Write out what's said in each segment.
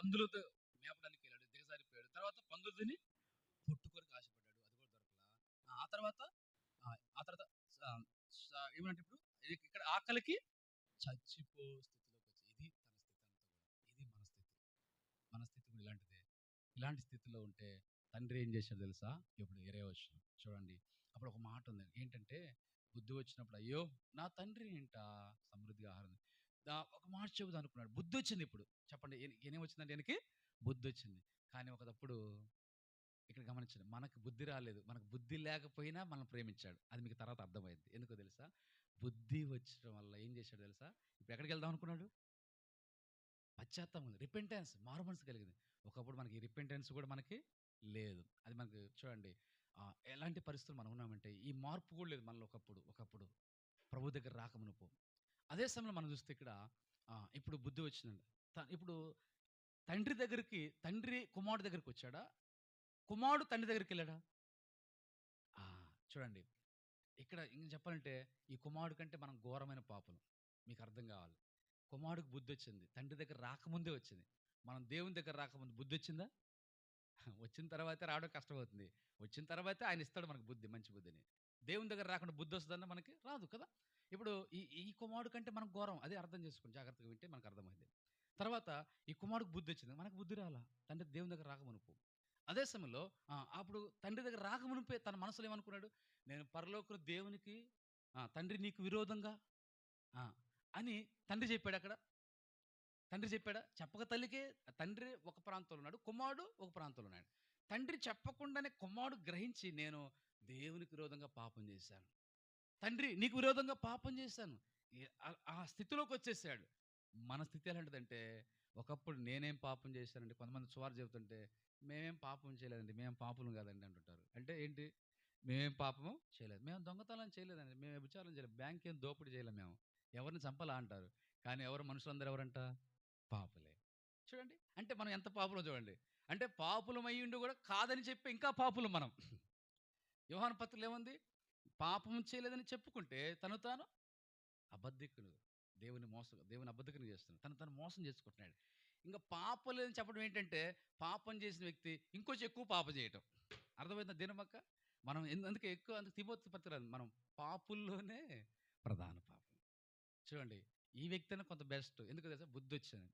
పందులతో మేపడానికి వెళ్ళాడు, దిగజారిపోయాడు. తర్వాత పందులని పొట్టు కొరకు ఆశపడ్డాడు, అది కూడా దొరకలా. ఆ తర్వాత ఆ తర్వాత ఏమంటే ఇప్పుడు ఇక్కడ ఆకలికి చచ్చిపో స్థితిలోకి వచ్చి, ఇది తన స్థితి అంతా కూడా. ఇది మన స్థితి కూడా ఇలాంటిదే. ఇలాంటి స్థితిలో ఉంటే తండ్రి ఏం చేశాడు తెలుసా? ఇప్పుడు 20వ వచనం చూడండి. అప్పుడు ఒక మాట ఉంది ఏంటంటే, బుద్ధి వచ్చినప్పుడు అయ్యో నా తండ్రి ఏంట సమృద్ధిగా ఆహారం ఒక మాట చెబుదాం అనుకున్నాడు. బుద్ధి వచ్చింది ఇప్పుడు. చెప్పండి ఏం వచ్చిందంటే ఆయనకి బుద్ధి వచ్చింది. కానీ ఒకప్పుడు ఇక్కడ గమనించండి, మనకు బుద్ధి రాలేదు. మనకు బుద్ధి లేకపోయినా మనం ప్రేమించాడు. అది మీకు తర్వాత అర్థమైంది. ఎందుకో తెలుసా? బుద్ధి వచ్చడం వల్ల ఏం చేశాడు తెలుసా? ఇప్పుడు ఎక్కడికి వెళ్దాం అనుకున్నాడు? పశ్చాత్తాపం, రిపెంటెన్స్, మారు మనసు కలిగింది. ఒకప్పుడు మనకి రిపెంటెన్స్ కూడా మనకి లేదు. అది మనకు చూడండి, ఎలాంటి పరిస్థితులు మనం ఉన్నామంటే ఈ మార్పు కూడా లేదు మనలో. ఒకప్పుడు ప్రభు దగ్గర రాకమునుపు. అదే సమయంలో మనం చూస్తే ఇక్కడ ఇప్పుడు బుద్ధి వచ్చిందండి. ఇప్పుడు తండ్రి కుమారుడి దగ్గరికి వచ్చాడా? కుమారుడు తండ్రి దగ్గరికి వెళ్ళాడా? చూడండి, ఇక్కడ ఇంక చెప్పాలంటే ఈ కుమారుడు కంటే మనం ఘోరమైన పాపులు. మీకు అర్థం కావాలి. కుమారుడికి బుద్ధి వచ్చింది, తండ్రి దగ్గర రాకముందే వచ్చింది. మనం దేవుని దగ్గర రాకముందు బుద్ధి వచ్చిందా? వచ్చిన తర్వాతే రావడం కష్టమవుతుంది. వచ్చిన తర్వాతే ఆయన ఇస్తాడు మనకు బుద్ధి, మంచి బుద్ధిని. దేవుని దగ్గర రాకుండా బుద్ధి వస్తుందన్న మనకి రాదు కదా. ఇప్పుడు ఈ ఈ కుమారుడు కంటే మనకు ఘోరం. అదే అర్థం చేసుకోండి, జాగ్రత్తగా వింటే మనకు అర్థమైంది. తర్వాత ఈ కుమారుడికి బుద్ధి వచ్చింది, మనకు బుద్ధి రాలా. తండ్రి దేవుని దగ్గర రాకమునుపు. అదే సమయంలో అప్పుడు తండ్రి దగ్గర రాకమునిపే తన మనసులో ఏమనుకున్నాడు? నేను పరలోక దేవునికి తండ్రి నీకు విరోధంగా అని తండ్రి చెప్పాడు అక్కడ. తండ్రి చెప్పాడా? చెప్పక తల్లికే. తండ్రి ఒక ప్రాంతంలో ఉన్నాడు, కుమారుడు ఒక ప్రాంతంలో ఉన్నాడు. తండ్రి చెప్పకుండానే కుమారుడు గ్రహించి నేను దేవునికి విరోధంగా పాపం చేశాను, తండ్రి నీకు విరోధంగా పాపం చేశాను, ఆ స్థితిలోకి వచ్చేసాడు. మన స్థితి ఎలాంటిదంటే, ఒకప్పుడు నేనేం పాపం చేశానండి. కొంతమంది సువార్త చెబుతుంటే మేమేం పాపం చేయలేదండి, మేము పాపం కాదండి అంటుంటారు. అంటే ఏంటి? మేమేం పాపము చేయలేదు, మేము దొంగతనం చేయలేదండి, మేము వ్యభిచారం చేయలేదు, బ్యాంక్ ఏం దోపిడీ చేయలేము, మేము ఎవరిని చంపాలా అంటారు. కానీ మనుషులందరూ ఎవరంట? పాపులే. చూడండి, అంటే మనం ఎంత పాపులో చూడండి. అంటే పాపులం అయ్యుండి కూడా కాదని చెప్పి ఇంకా పాపులం మనం. యోహాను పత్రికలో ఏముంది? పాపం చేయలేదని చెప్పుకుంటే తను తాను అబద్ధికుడు, దేవుని అబద్ధికుని చేస్తున్నాడు, తను మోసం చేసుకుంటున్నాడు. ఇంకా పాపం లేదని చెప్పడం ఏంటంటే, పాపం చేసిన వ్యక్తి ఇంకొంచెం ఎక్కువ పాపం చేయటం. అర్థమైందా దీనమక్క? మనం అందుకే ఎక్కువ తిమోతి పత్రిక మనం పాపుల్లోనే ప్రధాన పాపం. చూడండి, ఈ వ్యక్తి అయినా కొంత బెస్ట్. ఎందుకు తెలుసా? బుద్ధి వచ్చింది,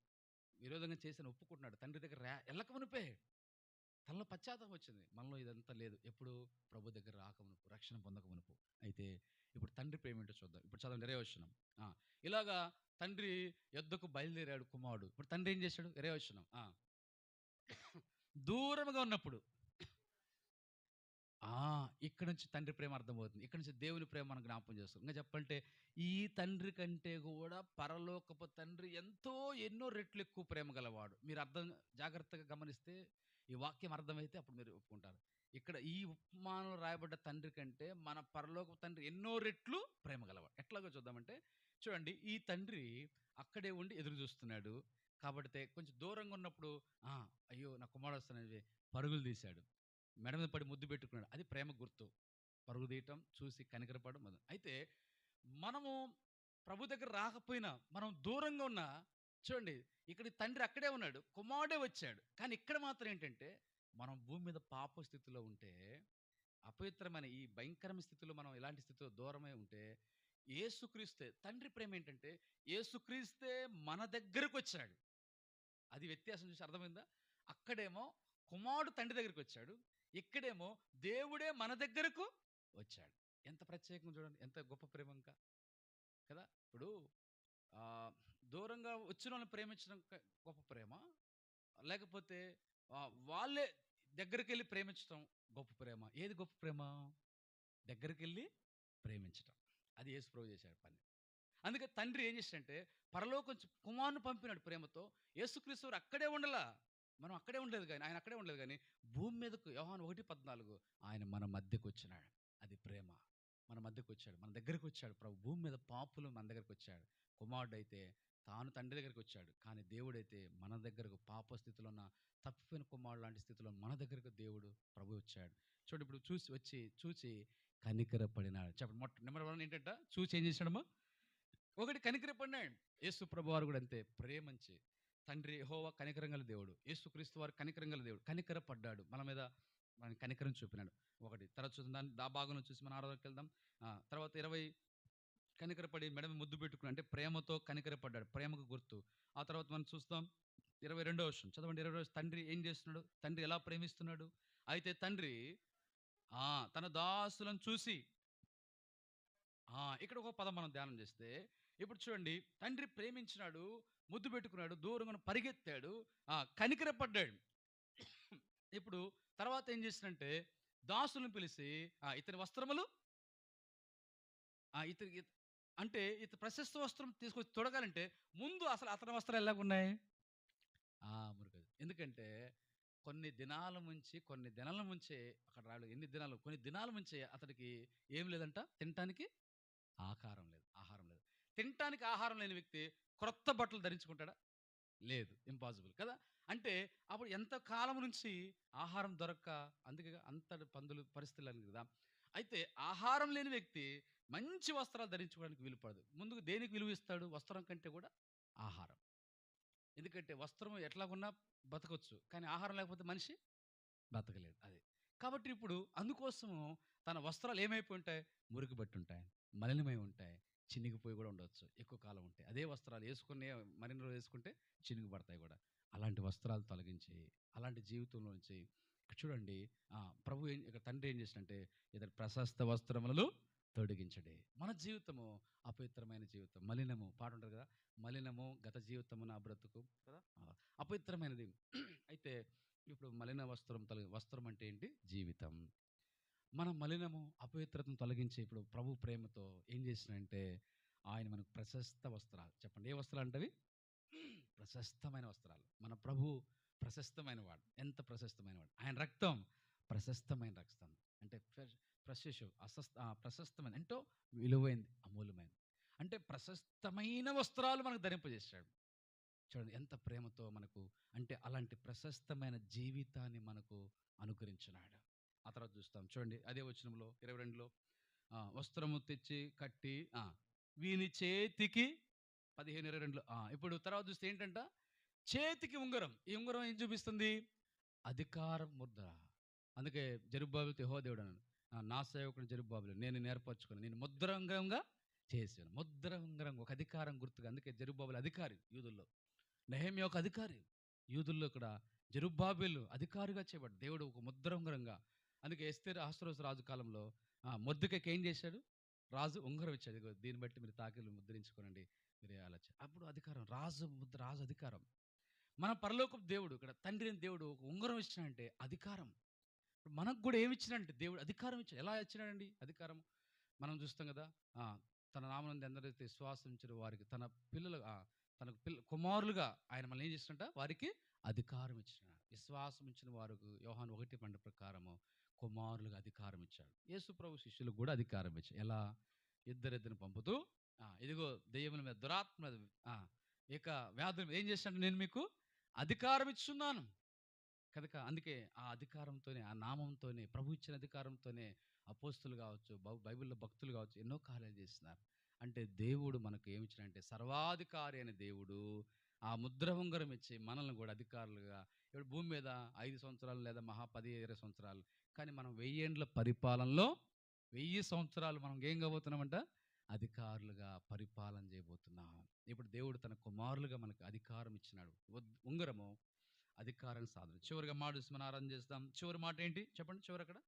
విరోధంగా చేసిన ఒప్పుకుంటున్నాడు, తండ్రి దగ్గర వెళ్ళక మునిపే తనలో పశ్చాత్తాపం వచ్చింది. మనలో ఇదంతా లేదు. ఎప్పుడు? ప్రభు దగ్గర రాకమునుపు, రక్షణ పొందకమునుపు. అయితే ఇప్పుడు తండ్రి ప్రేమ ఏంటో చూద్దాం. ఇప్పుడు చదవండి 20వ వచనం. ఇలాగా తండ్రి యొద్దకు బయలుదేరాడు కుమారుడు. ఇప్పుడు తండ్రి ఏం చేశాడు? 20వ వచనం. దూరముగా ఉన్నప్పుడు ఇక్కడ నుంచి తండ్రి ప్రేమ అర్థమవుతుంది. ఇక్కడ నుంచి దేవుని ప్రేమ మనం జ్ఞాపకం చేస్తాం. ఇంకా చెప్పాలంటే ఈ తండ్రి కంటే కూడా పరలోకపు తండ్రి ఎన్నో రెట్లు ఎక్కువ ప్రేమ గలవాడు. మీరు జాగ్రత్తగా గమనిస్తే ఈ వాక్యం అర్థమైతే అప్పుడు మీరు ఒప్పుకుంటారు. ఇక్కడ ఈ ఉపమానం రాయబడ్డ తండ్రి కంటే మన పరలోకపు తండ్రి ఎన్నో రెట్లు ప్రేమ గలవాడు. ఎట్లాగో చూద్దామంటే చూడండి, ఈ తండ్రి అక్కడే ఉండి ఎదురు చూస్తున్నాడు. కాబట్టి కొంచెం దూరంగా ఉన్నప్పుడు అయ్యో నా కుమారుడు వస్తానని పరుగులు తీశాడు, మెడ మీద పడి ముద్దు పెట్టుకున్నాడు. అది ప్రేమ గుర్తు. పరుగు తీయటం, చూసి కనికరపడడం. అయితే మనము ప్రభు దగ్గర రాకపోయినా, మనం దూరంగా ఉన్నా చూడండి, ఇక్కడ తండ్రి అక్కడే ఉన్నాడు, కుమారుడే వచ్చాడు. కానీ ఇక్కడ మాత్రం ఏంటంటే, మనం భూమి మీద పాప స్థితిలో ఉంటే, అపవిత్రమైన ఈ భయంకరమైన స్థితిలో మనం ఇలాంటి స్థితిలో దూరమై ఉంటే, యేసుక్రీస్తే తండ్రి ప్రేమ ఏంటంటే, యేసుక్రీస్తే మన దగ్గరకు వచ్చాడు. అది వ్యత్యాసం చూసి అర్థమైందా? అక్కడేమో కుమారుడు తండ్రి దగ్గరికి వచ్చాడు, ఇక్కడేమో దేవుడే మన దగ్గరకు వచ్చాడు. ఎంత ప్రత్యేకం చూడండి, ఎంత గొప్ప ప్రేమ ఇంకా కదా. ఇప్పుడు దూరంగా వచ్చిన వాళ్ళని ప్రేమించడం గొప్ప ప్రేమ, లేకపోతే వాళ్ళే దగ్గరికి వెళ్ళి ప్రేమించడం గొప్ప ప్రేమ? ఏది గొప్ప ప్రేమ? దగ్గరికి వెళ్ళి ప్రేమించడం. అది యేసు ప్రభు చేశాడు పని. అందుకే తండ్రి ఏం చేశాడంటే, పరలోకం కుమారుని పంపినాడు ప్రేమతో. యేసుక్రీస్తు వారు అక్కడే ఉండలా, మనం అక్కడే ఉండలేదు కానీ, ఆయన అక్కడే ఉండలేదు కానీ భూమి మీదకు యోహాను 1:14 ఆయన మన మధ్యకు వచ్చినాడు. అది ప్రేమ. మన మధ్యకు వచ్చాడు, మన దగ్గరకు వచ్చాడు. ప్రభు భూమి మీద పాపులు మన దగ్గరకు వచ్చాడు. కుమారుడు అయితే తాను తండ్రి దగ్గరికి వచ్చాడు, కానీ దేవుడైతే మన దగ్గరకు పాప స్థితిలో ఉన్న తప్పిపోయిన కుమారుడు లాంటి స్థితిలో మన దగ్గరకు దేవుడు ప్రభు వచ్చాడు. చూడు, ఇప్పుడు చూసి కనికరపడినాడు. చెప్పండి, నెంబర్ 1 ఏంటంట? చూసి ఏం చేశాడమ్మా? ఒకటి, కనికరపడినాడు. యేసు ప్రభు వారు కూడా అంతే, ప్రేమించి తండ్రి యెహోవా కనికరం గల దేవుడు, యేసుక్రీస్తు వారు కనికరం గల దేవుడు, కనికరపడ్డాడు మన మీద, మన కనికరం చూపినాడు. ఒకటి తర్వాత చూద్దాం, దాని ఆ భాగంలో చూసి మన ఆరాధనకి వెళ్దాం. తర్వాత 20 కనికరపడి మెడమ ముద్దు పెట్టుకుని, అంటే ప్రేమతో కనికరపడ్డాడు, ప్రేమకు గుర్తు. ఆ తర్వాత మనం చూస్తాం 22వ వచనం చదవండి. 22 తండ్రి ఏం చేస్తున్నాడు, తండ్రి ఎలా ప్రేమిస్తున్నాడు. అయితే తండ్రి ఆ తన దాసులను చూసి, ఇక్కడ ఒక పదం మనం ధ్యానం చేస్తే, ఇప్పుడు చూడండి, తండ్రి ప్రేమించినాడు, ముద్దు పెట్టుకున్నాడు, దూరంగా పరిగెత్తాడు, కనికరపడ్డాడు. ఇప్పుడు తర్వాత ఏం చేసినంటే దాసులను పిలిచి, ఇతని వస్త్రములు, ఇతని అంటే ఇతని ప్రశస్త వస్త్రం తీసుకొచ్చి తొడగాలంటే ముందు అసలు అతని వస్త్రాలు ఎలాగున్నాయి, మురుగదు. ఎందుకంటే కొన్ని దినాల ముంచే అక్కడ రాడు, ఎన్ని దినాలు, కొన్ని దినాల ముంచే అతడికి ఏం లేదంట, తినటానికి ఆహారం లేదు. తినటానికి ఆహారం లేని వ్యక్తి క్రొత్త బట్టలు ధరించుకుంటాడా? లేదు, ఇంపాసిబుల్ కదా. అంటే అప్పుడు ఎంత కాలం నుంచి ఆహారం దొరక్క, అందుకే అంతటి పందులు పరిస్థితులు అని కదా. అయితే ఆహారం లేని వ్యక్తి మంచి వస్త్రాలు ధరించుకోవడానికి వీలు పడదు. ముందుకు దేనికి విలువ ఇస్తాడు? వస్త్రం కంటే కూడా ఆహారం. ఎందుకంటే వస్త్రం ఎట్లాగున్నా బతకొచ్చు, కానీ ఆహారం లేకపోతే మనిషి బతకలేడు. అది కాబట్టి ఇప్పుడు అందుకోసము తన వస్త్రాలు ఏమైపోయి ఉంటాయి, మురికి బట్టి ఉంటాయి, మలినమై ఉంటాయి, చినిగిపోయి కూడా ఉండొచ్చు, ఎక్కువ కాలం ఉంటాయి. అదే వస్త్రాలు వేసుకునే మరిన్ని రోజులు వేసుకుంటే చినిగి పడతాయి కూడా. అలాంటి వస్త్రాలు తొలగించి, అలాంటి జీవితంలో నుంచి ఇక్కడ చూడండి, ప్రభు ఇక్కడ తండ్రి ఏం చేసినంటే ఇతడు ప్రశస్త వస్త్రములను తొడిగించడే. మన జీవితము అపవిత్రమైన జీవితం, మలినము, పాట ఉంటుంది కదా, మలినము గత జీవితము నా బ్రతుకు కదా, అపవిత్రమైనది. అయితే ఇప్పుడు మలిన వస్త్రం అంటే ఏంటి? జీవితం. మన మలినము అపవిత్రతను తొలగించి ఇప్పుడు ప్రభు ప్రేమతో ఏం చేసినంటే ఆయన మనకు ప్రశస్త వస్త్రాలు, చెప్పండి ఏ వస్త్రాలు అంటవి? ప్రశస్తమైన వస్త్రాలు. మన ప్రభు ప్రశస్తమైన వాడు. ఎంత ప్రశస్తమైన వాడు! ఆయన రక్తం ప్రశస్తమైన రక్తం, అంటే ప్రశస్తమైన, ఎంతో విలువైంది, అమూల్యమైనది. అంటే ప్రశస్తమైన వస్త్రాలు మనకు ధరింపజేశాడు. చూడండి ఎంత ప్రేమతో మనకు, అంటే అలాంటి ప్రశస్తమైన జీవితాన్ని మనకు అనుగ్రహించినాడు. ఆ తర్వాత చూస్తాం చూడండి, అదే వచనంలో 22లో వస్త్రము తెచ్చి కట్టి వీని చేతికి 15:22లో ఇప్పుడు తర్వాత చూస్తే ఏంటంట, చేతికి ఉంగరం. ఈ ఉంగరం ఏం చూపిస్తుంది? అధికారం ముద్ర. అందుకే జెరుబ్బాబెలుతో యెహోవా దేవుడు అన్నాడు, నా సేవకుడు జెరుబ్బాబెలు నేను నేర్పరచుకుని నేను ముద్రంగంగా చేశాను. ముద్ర ఉంగరం ఒక అధికారం గుర్తుగా. అందుకే జెరుబ్బాబెలు అధికారి యూదుల్లో, నెహెమ్యా ఒక అధికారి యూదుల్లో, ఇక్కడ జెరుబ్బాబెలు అధికారిగా చేయబడ్డాడు, దేవుడు ఒక ముద్ర ఉంగరంగా. అందుకే ఎస్తేరు అహష్వేరోషు రాజు కాలంలో మొర్దెకైకి ఏం చేశాడు? రాజు ఉంగరం ఇచ్చాడు, ఇదిగో దీన్ని బట్టి మీరు తాకీలు ముద్రించుకోనండి, మీరు ఆలోచన. అప్పుడు అధికారం, రాజు ముద్ర, రాజు అధికారం. మన పరలోకపు దేవుడు, ఇక్కడ తండ్రి అని దేవుడు ఒక ఉంగరం ఇచ్చినాడంటే అధికారం. మనకు కూడా ఏమి ఇచ్చినాడంటే దేవుడు అధికారం ఇచ్చాడు. ఎలా ఇచ్చినాడండి అధికారం? మనం చూస్తాం కదా, తన నామనందు ఎందరైతే విశ్వాసం ఉంచారో వారికి తన పిల్లలు, కుమారులుగా ఆయన మనల్ని ఏం చేసినట్ట, వారికి అధికారం ఇచ్చిన, విశ్వాసం ఇచ్చిన వారికి యోహాను 1:12 ప్రకారము కుమారులుగా అధికారం ఇచ్చాడు. యేసు ప్రభు శిష్యులకు కూడా అధికారం ఇచ్చాడు. ఎలా? ఇద్దరిద్దరిని పంపుతూ, ఇదిగో దెయ్యముల మీద, దురాత్మ మీద, ఇక వ్యాధులు ఏం చేశాడు, నేను మీకు అధికారం ఇచ్చున్నాను కనుక. అందుకే ఆ అధికారంతోనే, ఆ నామంతోనే, ప్రభు ఇచ్చిన అధికారంతోనే అపోస్తులు కావచ్చు, బైబిల్లో భక్తులు కావచ్చు ఎన్నో కార్యాలు చేస్తున్నారు. అంటే దేవుడు మనకు ఏమిచ్చినంటే సర్వాధికారి అయిన దేవుడు ఆ ముద్ర ఉంగరం ఇచ్చి మనల్ని కూడా అధికారులుగా, ఇప్పుడు భూమి మీద 5 సంవత్సరాలు లేదా మహా 10-20 సంవత్సరాలు, కానీ మనం 1000 ఏండ్ల పరిపాలనలో 1000 సంవత్సరాలు మనం ఏం కాబోతున్నామంట, అధికారులుగా పరిపాలన చేయబోతున్నాం. ఇప్పుడు దేవుడు తన కుమారులుగా మనకు అధికారం ఇచ్చినాడు. ఉంగరము అధికారం సాధన. చివరిగా మాట చూసి మనం ఆరాధన చేస్తాం. చివరి మాట ఏంటి చెప్పండి? చివరి అక్కడ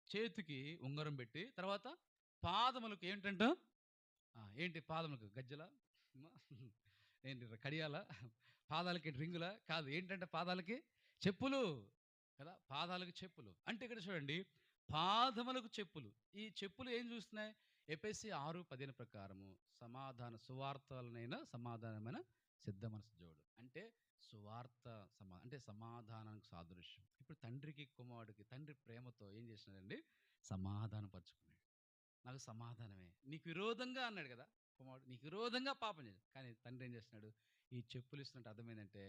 చేతికి ఉంగరం పెట్టి, తర్వాత పాదములకు ఏంటంట, ఏంటి పాదములకు గజ్జల, ఏంటి కడియాల, పాదాలకి రింగుల కాదు, ఏంటంటే పాదాలకి చెప్పులు కదా, పాదాలకు చెప్పులు. అంటే ఇక్కడ చూడండి, పాదములకు చెప్పులు. ఈ చెప్పులు ఏం చూస్తున్నాయి? ఎఫెసీ 6:15 ప్రకారము సమాధాన సువార్తలనైనా సమాధానమైన సిద్ధ మనసు జోడు. అంటే సువార్త అంటే సమాధానానికి సాదృశ్యం. ఇప్పుడు తండ్రికి కుమారుడికి తండ్రి ప్రేమతో ఏం చేసినాడండి, సమాధానం పరుచుకున్నాడు. నాకు సమాధానమే, నీకు విరోధంగా అన్నాడు కదా కుమారుడు, నీకు విరోధంగా పాపం చేశాడు, కానీ తండ్రి ఏం చేస్తున్నాడు, ఈ చెప్పులు ఇస్తున్నట్టు అర్థమైందంటే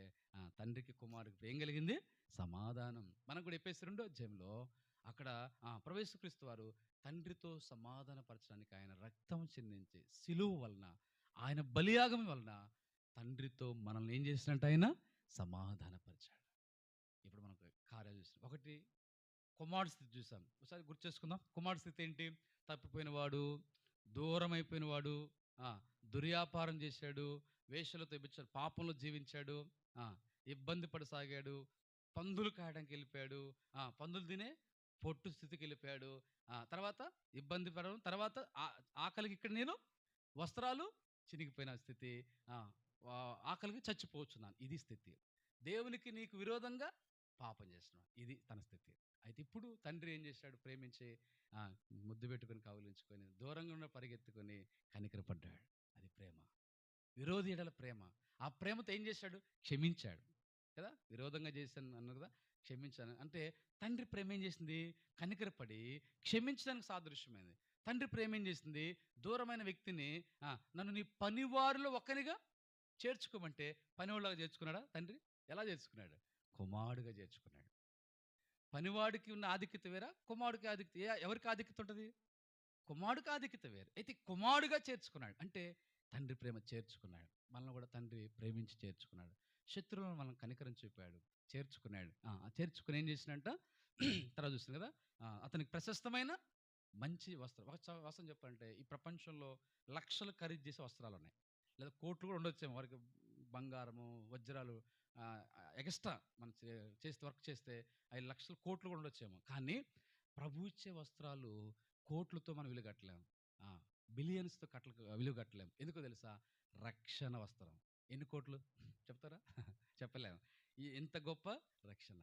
తండ్రికి కుమారుడికి ఏం కలిగింది, సమాధానం. మనకు కూడా ఎఫెసీ 2:అధ్యాయంలో అక్కడ ప్రభు యేసుక్రీస్తు వారు తండ్రితో సమాధాన పరచడానికి ఆయన రక్తం చిందించి, సిలువ వలన, ఆయన బలియాగం వలన తండ్రితో మనల్ని ఏం చేసినట్టు ఆయన సమాధానపరిచాడు. ఇప్పుడు మనకు కార్యాలు చూస్తాం. ఒకటి కుమారుడి స్థితి చూసాం. ఒకసారి గుర్తు చేసుకుందాం. కుమారుడి స్థితి ఏంటి? తప్పిపోయినవాడు, దూరం అయిపోయినవాడు, ఆ, దుర్వ్యాపారం చేశాడు, వేశ్యలతో ఇప్పించాడు, పాపంలో జీవించాడు, ఆ, ఇబ్బంది పడసాగాడు, పందులు కాయడానికి వెళ్ళిపోయాడు, పందులు తినే పొట్టు స్థితికి వెళ్ళిపోయాడు. తర్వాత ఇబ్బంది పడడం, తర్వాత ఆకలికి ఇక్కడ నేను వస్త్రాలు చినిగిపోయిన స్థితి, ఆకలికి చచ్చిపోవచ్చున్నాను, ఇది స్థితి. దేవునికి నీకు విరోధంగా పాపం చేస్తున్నాడు, ఇది తన స్థితి. అయితే ఇప్పుడు తండ్రి ఏం చేశాడు? ప్రేమించి ముద్దు పెట్టుకొని కౌలించుకొని దూరంగా ఉన్న పరిగెత్తుకొని కనికరపడ్డాడు. అది ప్రేమ, విరోధి ఎడల ప్రేమ. ఆ ప్రేమతో ఏం చేశాడు? క్షమించాడు కదా. విరోధంగా చేశాను అన్నారు కదా, క్షమించాను అంటే తండ్రి ప్రేమ ఏం చేసింది? కనికరపడి క్షమించడానికి సాదృశ్యమైంది. తండ్రి ప్రేమ ఏం చేసింది? దూరమైన వ్యక్తిని నన్ను నీ పనివారిలో ఒక్కనిగా చేర్చుకోమంటే పనివాళ్ళగా చేర్చుకున్నాడా తండ్రి? ఎలా చేర్చుకున్నాడు? కుమారుడుగా చేర్చుకున్నాడు. పనివాడికి ఉన్న ఆధిక్యత వేరా, కుమారుడికి ఆధిక్యత, ఎవరికి ఆధిక్యత ఉంటుంది? కుమారుడికి ఆధిక్యత వేరు. అయితే కుమారుడుగా చేర్చుకున్నాడు అంటే తండ్రి ప్రేమ చేర్చుకున్నాడు. మనల్ని కూడా తండ్రి ప్రేమించి చేర్చుకున్నాడు. శత్రువులను మనం కనికరం చూపాడు, చేర్చుకున్నాడు. చేర్చుకుని ఏం చేసినట్ట తర్వాత చూస్తుంది కదా, అతనికి ప్రశస్తమైన మంచి వస్త్రం. ఒక వస్త్రం చెప్పాలంటే ఈ ప్రపంచంలో లక్షలు ఖరీదు చేసే వస్త్రాలు ఉన్నాయి, లేదా కోట్లు కూడా ఉండొచ్చేమో వారికి. బంగారము, వజ్రాలు ఎక్స్ట్రా మనం చేస్తే వర్క్ చేస్తే 5 లక్షలు కోట్లు కూడా ఉండొచ్చేమో. కానీ ప్రభు ఇచ్చే వస్త్రాలు కోట్లతో మనం విలువ కట్టలేము, బిలియన్స్తో విలువ కట్టలేము. ఎందుకో తెలుసా? రక్షణ వస్త్రం. ఎన్ని కోట్లు చెప్తారా? చెప్పలేము. ఎంత గొప్ప రక్షణ,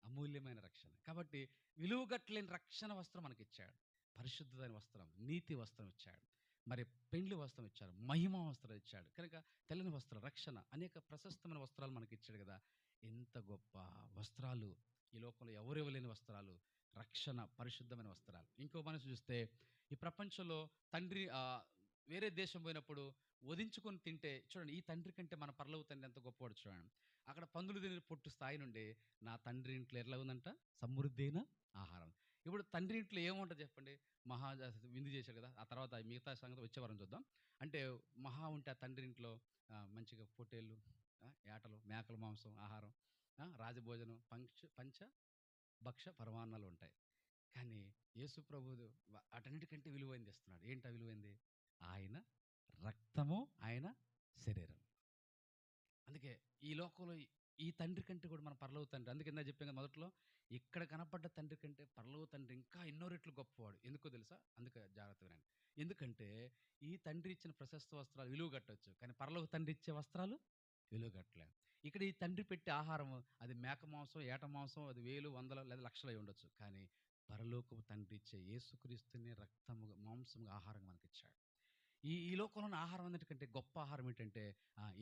అమూల్యమైన రక్షణ. కాబట్టి విలువ కట్టలేని రక్షణ వస్త్రం మనకి ఇచ్చాడు. పరిశుద్ధమైన వస్త్రం, నీతి వస్త్రం ఇచ్చాడు. మరి పెండ్లి వస్త్రం ఇచ్చాడు, మహిమ వస్త్రం ఇచ్చాడు. కనుక తెల్లని వస్త్రం, రక్షణ, అనేక ప్రశస్తమైన వస్త్రాలు మనకి ఇచ్చాడు కదా. ఎంత గొప్ప వస్త్రాలు! ఈ లోకంలో ఎవరు ఇవ్వలేని వస్త్రాలు, రక్షణ, పరిశుద్ధమైన వస్త్రాలు. ఇంకో మనసు చూస్తే ఈ ప్రపంచంలో తండ్రి వేరే దేశం పోయినప్పుడు వధించుకొని తింటే చూడండి, ఈ తండ్రి కంటే మన పరలోక తండ్రి ఎంత గొప్పవాడు చూడండి. అక్కడ పందులు తినే పొట్టు స్థాయి నుండి నా తండ్రి ఇంట్లో ఎట్లా ఉందంట? సమృద్ధి అయిన ఆహారం. ఇప్పుడు తండ్రి ఇంట్లో ఏముంటుంది చెప్పండి? మహా విందు చేశాడు కదా. ఆ తర్వాత మిగతా సంగతి వచ్చేవారం చూద్దాం. అంటే మహా ఉంటే ఆ తండ్రి ఇంట్లో మంచిగా పొట్టేళ్ళు, ఏటలు, మేకల మాంసం ఆహారం, రాజభోజనం, పంచ భక్ష పరమాన్నాలు ఉంటాయి. కానీ యేసు ప్రభువు అటన్నిటికంటే విలువైంది ఇస్తున్నాడు. ఏంటి ఆ విలువైంది? ఆయన రక్తము, ఆయన శరీరం. అందుకే ఈ లోకంలో ఈ తండ్రి కంటే కూడా మన పరలోక తండ్రి, అందుకే ఇందా చెప్పాం కదా మొదట్లో, ఇక్కడ కనపడ్డ తండ్రి కంటే పరలోక తండ్రి ఇంకా ఎన్నో రెట్లు గొప్పవాడు. ఎందుకో తెలుసా? అందుకే జాగ్రత్త వినండి. ఎందుకంటే ఈ తండ్రి ఇచ్చిన ప్రశస్త వస్త్రాలు విలువ కట్టవచ్చు, కానీ పరలోక తండ్రి ఇచ్చే వస్త్రాలు విలువ కట్టలేము. ఇక్కడ ఈ తండ్రి పెట్టే ఆహారం, అది మేక మాంసం, ఏట మాంసం, అది 1000, 100 లేదా లక్షలు అయి ఉండొచ్చు. కానీ పరలోకపు తండ్రి ఇచ్చే యేసుక్రీస్తుని రక్తము, మాంసముగా ఆహారం మనకిచ్చాడు. ఈ లోకంలో ఉన్న ఆహారం అన్నిటికంటే గొప్ప ఆహారం ఏంటంటే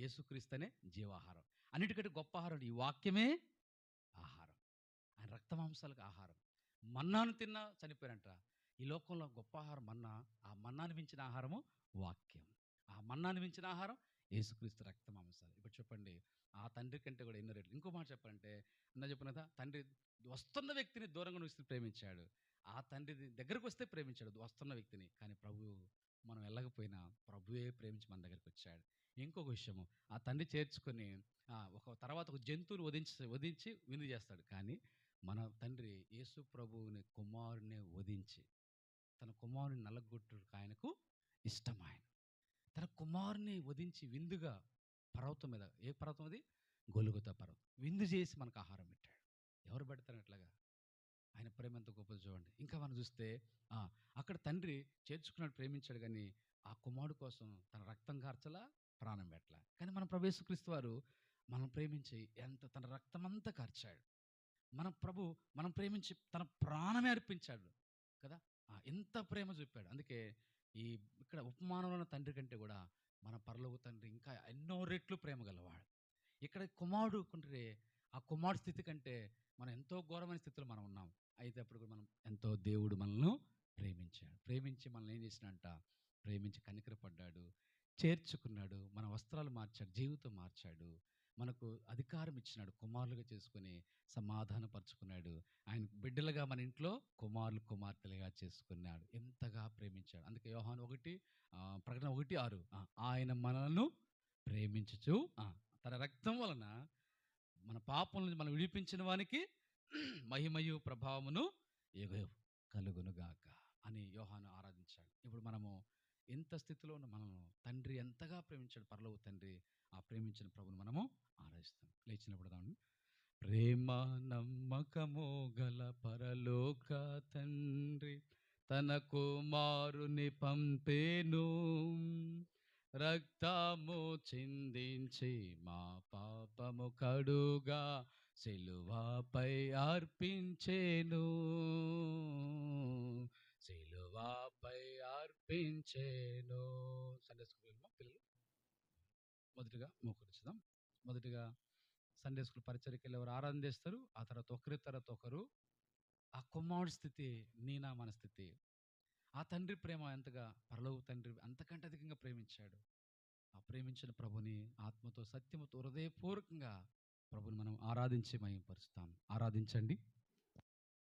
యేసుక్రీస్తునే జీవాహారం. అన్నిటికంటే గొప్ప ఆహారం ఈ వాక్యమే ఆహారం. ఆయన రక్త మాంసాలకు ఆహారం. మన్నాను తిన్నా చనిపోయారంట. ఈ లోకంలో గొప్ప ఆహారం మన్నా. ఆ మన్నాను మించిన ఆహారము వాక్యం. ఆ మన్నాను మించిన ఆహారం యేసుక్రీస్తు రక్త మాంసాలు. ఇప్పుడు చెప్పండి, ఆ తండ్రి కంటే కూడా ఎన్నో రెట్లు. ఇంకో మాట చెప్పాలంటే, చెప్పిన కదా, తండ్రి వస్తున్న వ్యక్తిని దూరంగా నుంచి ప్రేమించాడు. ఆ తండ్రి దగ్గరకు వస్తే ప్రేమించాడు వస్తున్న వ్యక్తిని. కానీ ప్రభువు మనం వెళ్ళకపోయినా ప్రభువే ప్రేమించి మన దగ్గరికి వచ్చాడు. ఇంకొక విషయము, ఆ తండ్రి చేర్చుకొని ఒక జంతువుని వధించి విందు చేస్తాడు. కానీ మన తండ్రి యేసు ప్రభువుని కుమారుని వధించి తన కుమారుని నలగొట్టుకు ఆయనకు ఇష్టమైన తన కుమారుని వధించి విందుగా పర్వతం మీద, ఏ పర్వతం అది? గొలుగుతా పర్వతం, విందు చేసి మనకు ఆహారం పెట్టాడు. ఎవరు పెడతారు అట్లాగా? ఆయన ప్రేమ ఎంత గొప్పది చూడండి. ఇంకా మనం చూస్తే అక్కడ తండ్రి చేర్చుకున్నాడు, ప్రేమించాడు. కానీ ఆ కుమారుడు కోసం తన రక్తం కార్చలా, ప్రాణం పెట్టలా. కానీ మన ప్రభు యేసుక్రీస్తు వారు మనం ప్రేమించి తన రక్తం అంతా కార్చాడు. మన ప్రభు మనం ప్రేమించి తన ప్రాణమే అర్పించాడు కదా. ఎంత ప్రేమ చూపాడు. అందుకే ఇక్కడ ఉపమానంలో తండ్రి కంటే కూడా మన పరలోక తండ్రి ఇంకా ఎన్నో రెట్లు ప్రేమ గలవాడు. ఇక్కడ కుమారుడు కుంటే ఆ కుమారుడు స్థితి కంటే మనం ఎంతో ఘోరమైన స్థితిలో మనం ఉన్నాం. అయితే అప్పుడు మనం ఎంతో దేవుడు మనల్ని ప్రేమించాడు. ప్రేమించి మనల్ని ఏం చేసినంట? ప్రేమించి కనికరపడ్డాడు, చేర్చుకున్నాడు, మన వస్త్రాలు మార్చాడు, జీవితం మార్చాడు, మనకు అధికారం ఇచ్చినాడు, కుమారులుగా చేసుకుని సమాధానపరుచుకున్నాడు. ఆయన బిడ్డలుగా మన ఇంట్లో కుమారులు కుమార్తెలుగా చేసుకున్నాడు. ఎంతగా ప్రేమించాడు. అందుకే యోహాను 1 ప్రకటన 1:6 ఆయన మనలను ప్రేమించుచు తన రక్తం వలన మన పాపం నుంచి మనం విడిపించిన వానికి మహిమయు ప్రభావమును ఎగు కలుగునుగాక అని యోహాను ఆరాధించాడు. ఇప్పుడు మనము ఎంత స్థితిలో ఉన్న మనము తండ్రి ఎంతగా ప్రేమించాడు పరలోక తండ్రి, ఆ ప్రేమించిన ప్రభుని మనము ఆరాధిస్తాం. లేచినప్పుడు దాన్ని ప్రేమ నమ్మకము గల పరలోక తండ్రి తన కుమారుని పంపేను, రక్తము చిందించి మా పాపము కడుగా సిలువపై అర్పించేను, సిలువపై అర్పించేను. సండే స్కూల్ పిల్లలు మొదటిగా మోకరించుదాం. మొదటిగా సండే స్కూల్ పరిచర్యకి వెళ్ళి ఎవరు ఆరాధన చేస్తారు, ఆ తర్వాత ఒకరి తర్వాత ఒకరు ఆ కుమారుడి స్థితి, నీనా మన స్థితి, ఆ తండ్రి ప్రేమ ఎంతగా పరలోక తండ్రి అంతకంటే అధికంగా ప్రేమించాడు. ఆ ప్రేమించిన ప్రభుని ఆత్మతో సత్యముతో హృదయపూర్వకంగా ప్రభుని మనం ఆరాధించి మహిమపరుస్తాం. ఆరాధించండి.